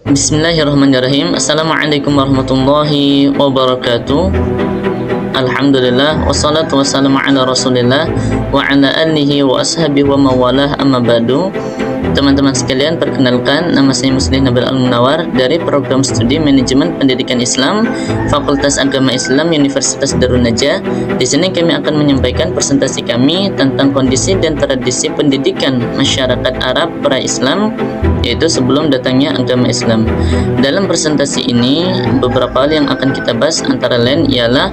Bismillahirrahmanirrahim. Assalamualaikum warahmatullahi wabarakatuh. Alhamdulillah wassalatu wassalamu ala Rasulillah wa ala alihi wa ashabihi wa mawalah, amma ba'du. Teman-teman sekalian, perkenalkan, nama saya Muslim Nabil Al-Munawar dari program studi Manajemen Pendidikan Islam Fakultas Agama Islam Universitas Darun Najah. Di sini kami akan menyampaikan presentasi kami tentang kondisi dan tradisi pendidikan masyarakat Arab pra-Islam, yaitu sebelum datangnya agama Islam. Dalam presentasi ini, beberapa hal yang akan kita bahas antara lain ialah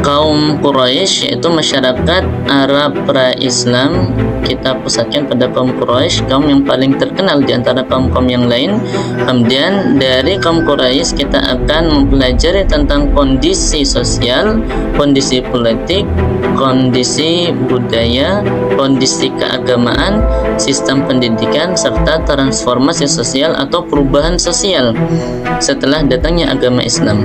kaum Quraisy, yaitu masyarakat Arab pra-Islam. Kita pusatkan pada kaum Quraisy, kaum yang paling terkenal di antara kaum-kaum yang lain. Kemudian dari kaum Quraisy kita akan mempelajari tentang kondisi sosial, kondisi politik, kondisi budaya, kondisi keagamaan, sistem pendidikan, serta transformasi sosial atau perubahan sosial setelah datangnya agama Islam.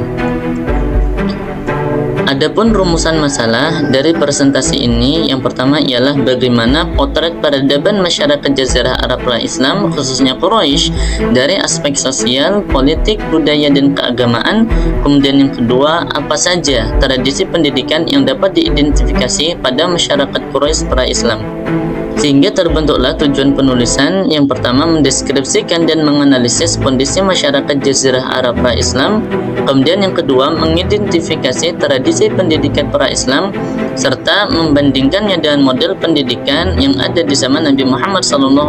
Adapun rumusan masalah dari presentasi ini, yang pertama ialah bagaimana potret peradaban masyarakat Jazirah Arab pra-Islam, khususnya Quraisy, dari aspek sosial, politik, budaya, dan keagamaan. Kemudian yang kedua, apa saja tradisi pendidikan yang dapat diidentifikasi pada masyarakat Quraisy pra-Islam. Sehingga terbentuklah tujuan penulisan. Yang pertama, mendeskripsikan dan menganalisis kondisi masyarakat Jazirah Arab pra-Islam. Kemudian yang kedua, mengidentifikasi tradisi pendidikan pra-Islam serta membandingkannya dengan model pendidikan yang ada di zaman Nabi Muhammad SAW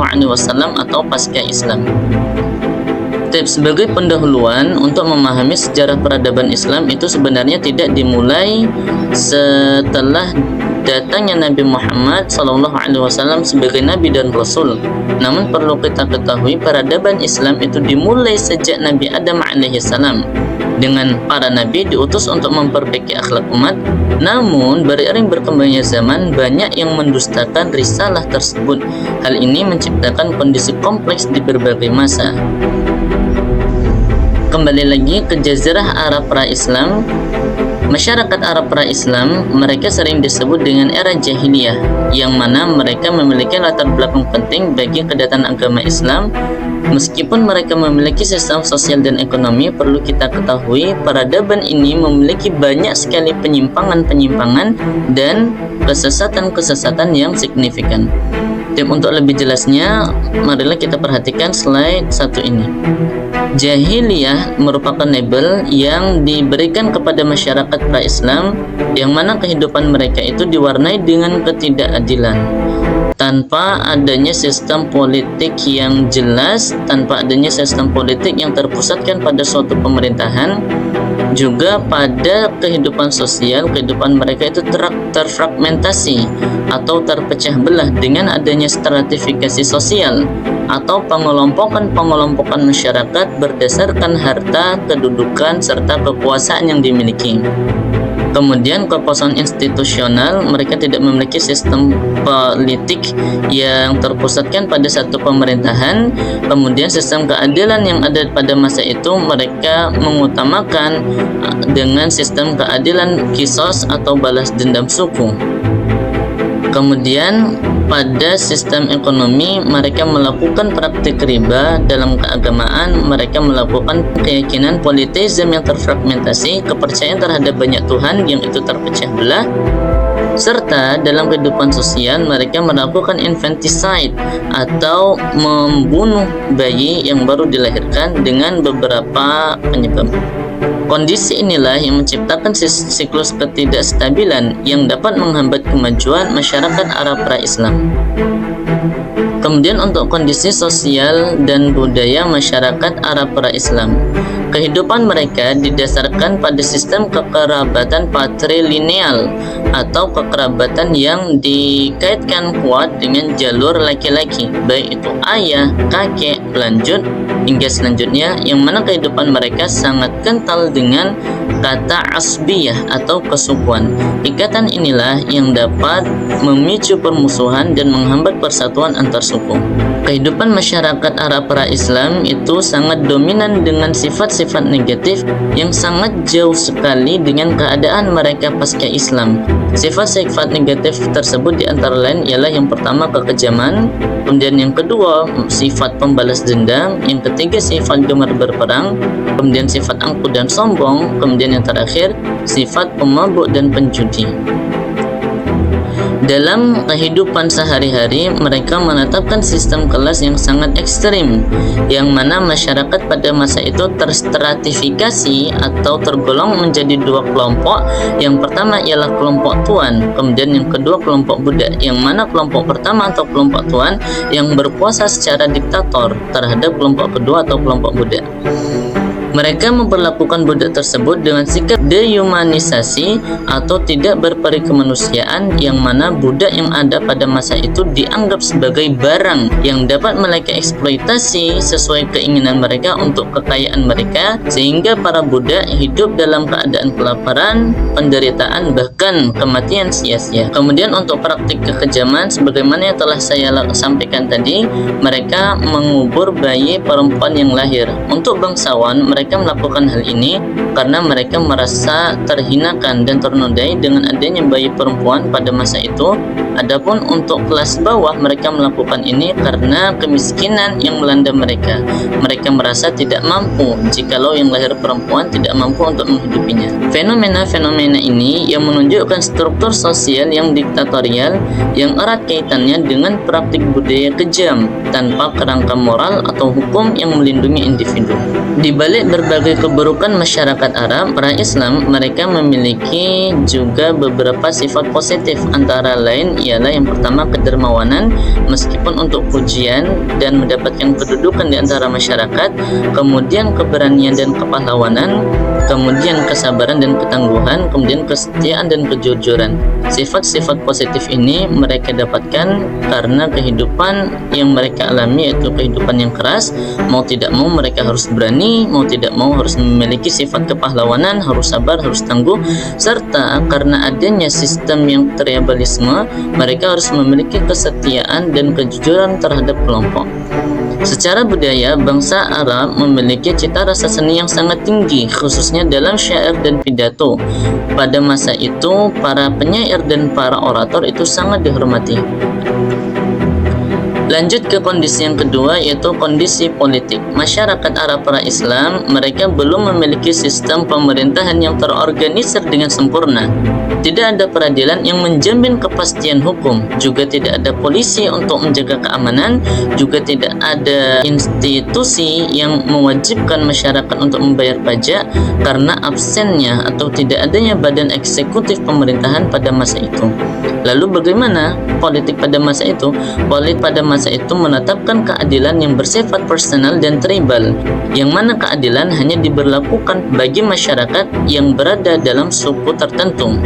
atau pasca Islam. Tips sebagai pendahuluan untuk memahami sejarah peradaban Islam itu sebenarnya tidak dimulai setelah datangnya Nabi Muhammad SAW sebagai Nabi dan Rasul. Namun perlu kita ketahui, peradaban Islam itu dimulai sejak Nabi Adam alaihissalam, dengan para nabi diutus untuk memperbaiki akhlak umat. Namun beriring berkembangnya zaman, banyak yang mendustakan risalah tersebut. Hal ini menciptakan kondisi kompleks di berbagai masa. Kembali lagi ke Jazirah Arab pra-Islam. Masyarakat Arab pra-Islam, mereka sering disebut dengan era jahiliyah, yang mana mereka memiliki latar belakang penting bagi kedatangan agama Islam. Meskipun mereka memiliki sistem sosial dan ekonomi, perlu kita ketahui peradaban ini memiliki banyak sekali penyimpangan-penyimpangan dan kesesatan-kesesatan yang signifikan. Untuk lebih jelasnya, marilah kita perhatikan slide satu ini. Jahiliyah merupakan label yang diberikan kepada masyarakat pra-Islam, yang mana kehidupan mereka itu diwarnai dengan ketidakadilan. Tanpa adanya sistem politik yang jelas, tanpa adanya sistem politik yang terpusatkan pada suatu pemerintahan, juga pada kehidupan sosial, kehidupan mereka itu terfragmentasi atau terpecah belah dengan adanya stratifikasi sosial atau pengelompokan masyarakat berdasarkan harta, kedudukan, serta kekuasaan yang dimiliki. Kemudian kekosongan institusional, mereka tidak memiliki sistem politik yang terpusatkan pada satu pemerintahan. Kemudian sistem keadilan yang ada pada masa itu, mereka mengutamakan dengan sistem keadilan kisos atau balas dendam suku. Kemudian pada sistem ekonomi, mereka melakukan praktik riba. Dalam keagamaan, mereka melakukan keyakinan politeisme yang terfragmentasi, kepercayaan terhadap banyak Tuhan yang itu terpecah belah. Serta dalam kehidupan sosial, mereka melakukan infanticide atau membunuh bayi yang baru dilahirkan dengan beberapa penyebab. Kondisi inilah yang menciptakan siklus ketidakstabilan yang dapat menghambat kemajuan masyarakat Arab pra-Islam. Kemudian untuk kondisi sosial dan budaya masyarakat Arab pra-Islam, kehidupan mereka didasarkan pada sistem kekerabatan patrilineal atau kekerabatan yang dikaitkan kuat dengan jalur laki-laki, baik itu ayah, kakek, lanjut hingga selanjutnya, yang mana kehidupan mereka sangat kental dengan kata asbiyah atau kesukuan. Ikatan inilah yang dapat memicu permusuhan dan menghambat persatuan antar suku. Kehidupan masyarakat Arab pra-Islam itu sangat dominan dengan sifat-sifat negatif yang sangat jauh sekali dengan keadaan mereka pasca Islam. Sifat-sifat negatif tersebut di antara lain ialah yang pertama kekejaman, Kemudian yang kedua, sifat pembalas dendam. Yang ketiga, sifat gemar berperang. Kemudian sifat angkuh dan sombong. Kemudian yang terakhir, sifat pemabuk dan penjudi. Dalam kehidupan sehari-hari, mereka menetapkan sistem kelas yang sangat ekstrim, yang mana masyarakat pada masa itu terstratifikasi atau tergolong menjadi dua kelompok. Yang pertama ialah kelompok tuan, kemudian yang kedua kelompok budak, yang mana kelompok pertama atau kelompok tuan yang berkuasa secara diktator terhadap kelompok kedua atau kelompok budak. Mereka memperlakukan budak tersebut dengan sikap dehumanisasi atau tidak berperi kemanusiaan, yang mana budak yang ada pada masa itu dianggap sebagai barang yang dapat mereka eksploitasi sesuai keinginan mereka untuk kekayaan mereka, sehingga para budak hidup dalam keadaan kelaparan, penderitaan, bahkan kematian sia-sia. Kemudian untuk praktik kekejaman, sebagaimana yang telah saya sampaikan tadi, mereka mengubur bayi perempuan yang lahir. Untuk bangsawan, mereka melakukan hal ini karena mereka merasa terhinakan dan ternodai dengan adanya bayi perempuan pada masa itu. Adapun untuk kelas bawah, mereka melakukan ini karena kemiskinan yang melanda mereka. Mereka merasa tidak mampu jikalau yang lahir perempuan tidak mampu untuk menghidupinya. Fenomena-fenomena ini yang menunjukkan struktur sosial yang diktatorial yang erat kaitannya dengan praktik budaya kejam tanpa kerangka moral atau hukum yang melindungi individu. Di balik berbagai keburukan masyarakat Arab pra-Islam, mereka memiliki juga beberapa sifat positif. Antara lain ialah yang pertama, kedermawanan, meskipun untuk pujian dan mendapatkan kedudukan di antara masyarakat. Kemudian keberanian dan kepahlawanan, kemudian kesabaran dan ketangguhan, kemudian kesetiaan dan kejujuran. Sifat-sifat positif ini mereka dapatkan karena kehidupan yang mereka alami, yaitu kehidupan yang keras. Mau tidak mau mereka harus berani, mau tidak mau harus memiliki sifat kepahlawanan, harus sabar, harus tangguh, serta karena adanya sistem yang tribalisme, mereka harus memiliki kesetiaan dan kejujuran terhadap kelompok. Secara budaya, bangsa Arab memiliki cita rasa seni yang sangat tinggi, khususnya dalam syair dan pidato. Pada masa itu, para penyair dan para orator itu sangat dihormati. Lanjut ke kondisi yang kedua, yaitu kondisi politik. Masyarakat Arab pra-Islam, mereka belum memiliki sistem pemerintahan yang terorganisir dengan sempurna. Tidak ada peradilan yang menjamin kepastian hukum, juga tidak ada polisi untuk menjaga keamanan, juga tidak ada institusi yang mewajibkan masyarakat untuk membayar pajak karena absennya atau tidak adanya badan eksekutif pemerintahan pada masa itu. Lalu bagaimana politik pada masa itu? Politik pada masa itu menetapkan keadilan yang bersifat personal dan tribal, yang mana keadilan hanya diberlakukan bagi masyarakat yang berada dalam suku tertentu.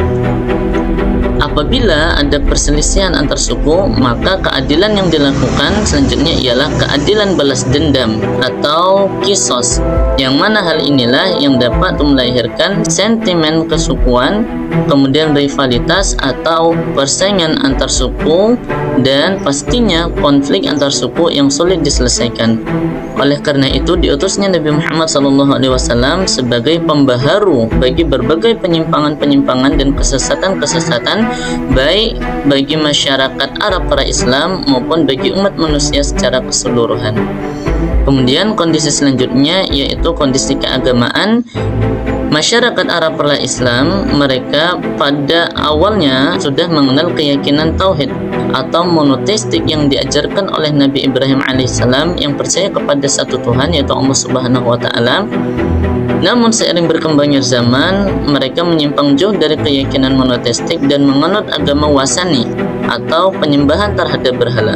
Apabila ada perselisihan antar suku, maka keadilan yang dilakukan selanjutnya ialah keadilan balas dendam atau kisos, yang mana hal inilah yang dapat melahirkan sentimen kesukuan, kemudian rivalitas atau persaingan antar suku, dan pastinya konflik antar suku yang sulit diselesaikan. Oleh karena itu, diutusnya Nabi Muhammad SAW sebagai pembaharu bagi berbagai penyimpangan-penyimpangan dan kesesatan-kesesatan, baik bagi masyarakat Arab pra-Islam maupun bagi umat manusia secara keseluruhan. Kemudian kondisi selanjutnya yaitu kondisi keagamaan. Masyarakat Arab pra-Islam, mereka pada awalnya sudah mengenal keyakinan tauhid atau monoteistik yang diajarkan oleh Nabi Ibrahim alaihissalam, yang percaya kepada satu Tuhan, yaitu Allah Subhanahu wa taala. Namun seiring berkembangnya zaman, mereka menyimpang jauh dari keyakinan monoteistik dan menganut agama wasani atau penyembahan terhadap berhala.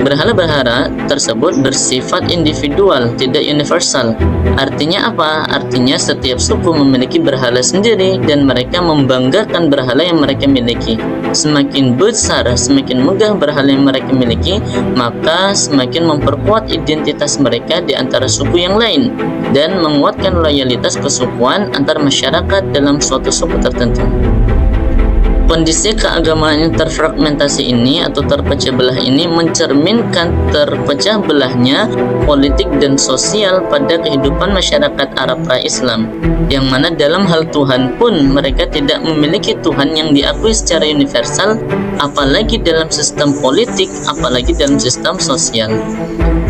Berhala-berhala tersebut bersifat individual, tidak universal. Artinya apa? Artinya setiap suku memiliki berhala sendiri dan mereka membanggakan berhala yang mereka miliki. Semakin besar, semakin megah berhala yang mereka miliki, maka semakin memperkuat identitas mereka di antara suku yang lain dan menguatkan loyalitas kesukuan antar masyarakat dalam suatu suku tertentu. Kondisi keagamaan yang terfragmentasi ini atau terpecah belah ini mencerminkan terpecah belahnya politik dan sosial pada kehidupan masyarakat Arab pra-Islam, yang mana dalam hal Tuhan pun mereka tidak memiliki Tuhan yang diakui secara universal, apalagi dalam sistem politik, apalagi dalam sistem sosial.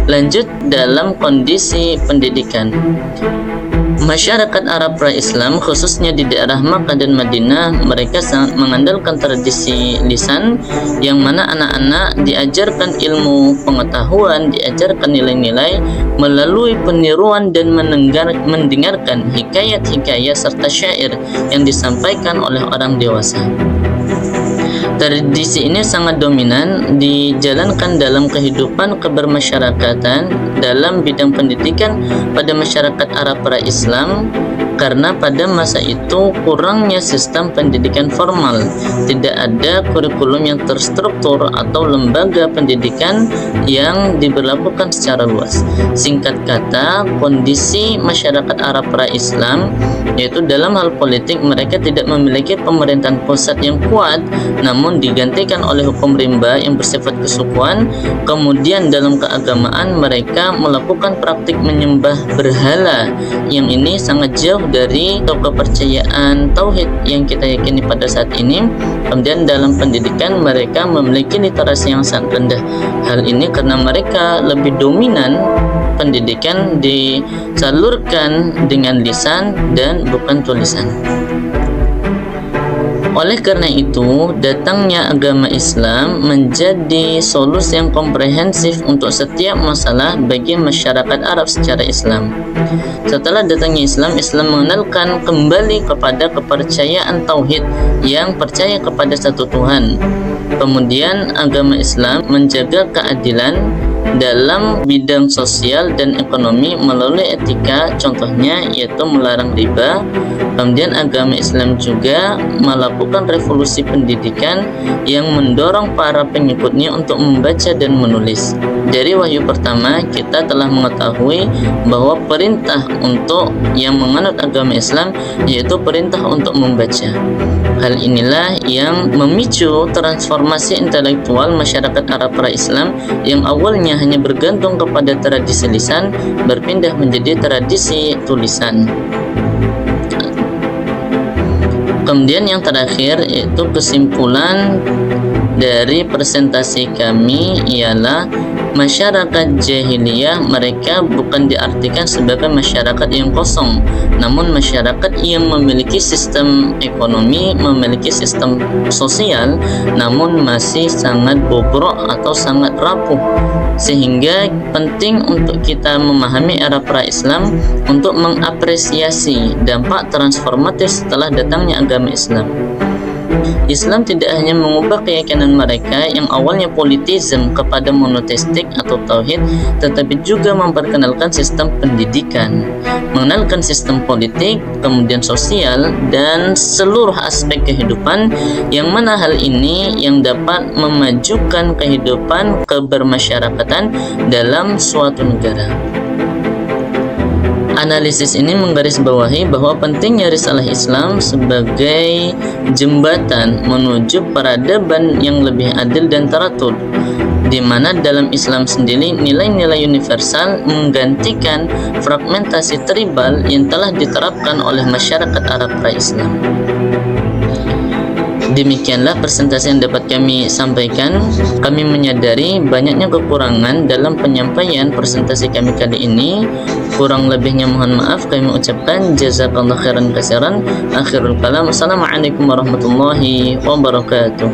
Lanjut dalam kondisi pendidikan. Masyarakat Arab pra-Islam khususnya di daerah Makkah dan Madinah, mereka sangat mengandalkan tradisi lisan, yang mana anak-anak diajarkan ilmu pengetahuan, diajarkan nilai-nilai melalui peniruan dan mendengarkan hikayat-hikayat serta syair yang disampaikan oleh orang dewasa. Tradisi ini sangat dominan dijalankan dalam kehidupan kebermasyarakatan dalam bidang pendidikan pada masyarakat Arab pra-Islam, karena pada masa itu kurangnya sistem pendidikan formal, tidak ada kurikulum yang terstruktur atau lembaga pendidikan yang diberlakukan secara luas. Singkat kata, kondisi masyarakat Arab pra-Islam yaitu dalam hal politik mereka tidak memiliki pemerintahan pusat yang kuat, namun digantikan oleh hukum rimba yang bersifat kesukuan. Kemudian dalam keagamaan mereka melakukan praktik menyembah berhala, yang ini sangat jauh dari kepercayaan tauhid yang kita yakini pada saat ini. Kemudian dalam pendidikan mereka memiliki literasi yang sangat rendah. Hal ini karena mereka lebih dominan pendidikan disalurkan dengan lisan dan bukan tulisan. Oleh karena itu, datangnya agama Islam menjadi solusi yang komprehensif untuk setiap masalah bagi masyarakat Arab secara Islam. Setelah datangnya Islam, Islam mengenalkan kembali kepada kepercayaan tauhid yang percaya kepada satu Tuhan. Kemudian agama Islam menjaga keadilan dalam bidang sosial dan ekonomi melalui etika, contohnya yaitu melarang riba. Kemudian agama Islam juga melakukan revolusi pendidikan yang mendorong para pengikutnya untuk membaca dan menulis. Dari wahyu pertama kita telah mengetahui bahwa perintah untuk yang menganut agama Islam yaitu perintah untuk membaca. Hal inilah yang memicu transformasi intelektual masyarakat Arab pra-Islam yang awalnya hanya bergantung kepada tradisi lisan berpindah menjadi tradisi tulisan. Kemudian yang terakhir yaitu kesimpulan dari presentasi kami ialah masyarakat jahiliyah mereka bukan diartikan sebagai masyarakat yang kosong, namun masyarakat yang memiliki sistem ekonomi, memiliki sistem sosial, namun masih sangat bobrok atau sangat rapuh. Sehingga penting untuk kita memahami era pra-Islam untuk mengapresiasi dampak transformatif setelah datangnya agama Islam. Islam tidak hanya mengubah keyakinan mereka yang awalnya politisme kepada monoteistik atau tauhid, tetapi juga memperkenalkan sistem pendidikan, mengenalkan sistem politik, kemudian sosial, dan seluruh aspek kehidupan, yang mana hal ini yang dapat memajukan kehidupan kebermasyarakatan dalam suatu negara. Analisis ini menggarisbawahi bahwa pentingnya risalah Islam sebagai jembatan menuju peradaban yang lebih adil dan teratur, di mana dalam Islam sendiri nilai-nilai universal menggantikan fragmentasi tribal yang telah diterapkan oleh masyarakat Arab pra-Islam. Demikianlah presentasi yang dapat kami sampaikan. Kami menyadari banyaknya kekurangan dalam penyampaian presentasi kami kali ini. Kurang lebihnya mohon maaf. Kami ucapkan jazakallahu khairan katsiran. Akhirul kalam. Assalamualaikum warahmatullahi wabarakatuh.